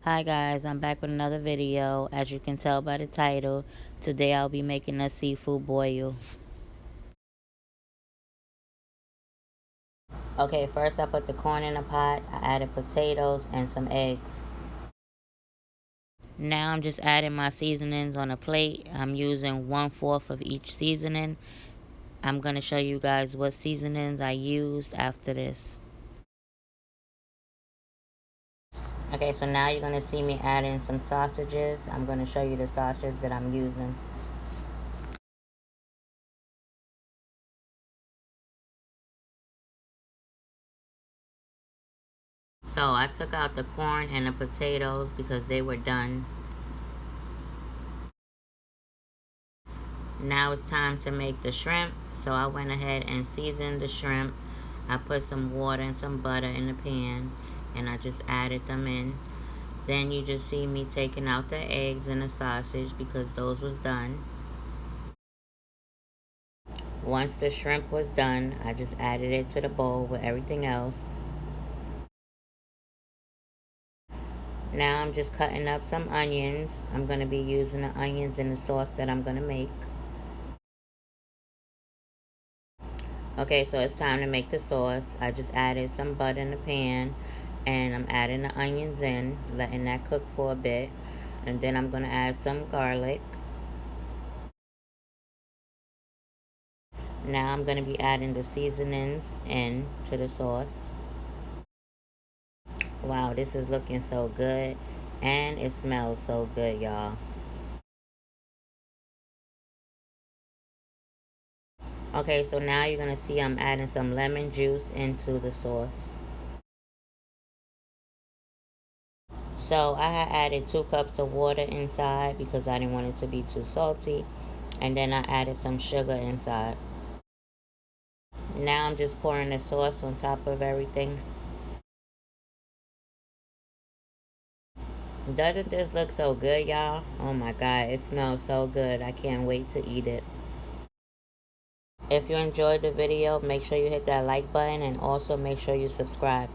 Hi guys, I'm back with another video. As you can tell by the title, today I'll be making a seafood boil. Okay, first I put the corn in a pot. I added potatoes and some eggs. Now I'm just adding my seasonings on a plate. I'm using 1/4 of each seasoning. I'm going to show you guys what seasonings I used after this. Okay, so now you're going to see me adding some sausages. I'm going to show you the sausages that I'm using. So I took out the corn and the potatoes because they were done. Now it's time to make the shrimp. So I went ahead and seasoned the shrimp. I put some water and some butter in the pan and I just added them in. Then you just see me taking out the eggs and the sausage because those was done. Once the shrimp was done, I just added it to the bowl with everything else. Now I'm just cutting up some onions. I'm going to be using the onions in the sauce that I'm going to make. Okay, so it's time to make the sauce. I just added some butter in the pan and I'm adding the onions in, letting that cook for a bit. And then I'm going to add some garlic. Now I'm going to be adding the seasonings in to the sauce. Wow, this is looking so good and it smells so good, y'all. Okay, so now you're going to see I'm adding some lemon juice into the sauce. So I had added 2 cups of water inside because I didn't want it to be too salty. And then I added some sugar inside. Now I'm just pouring the sauce on top of everything. Doesn't this look so good, y'all? Oh my god, it smells so good. I can't wait to eat it. If you enjoyed the video, make sure you hit that like button and also make sure you subscribe.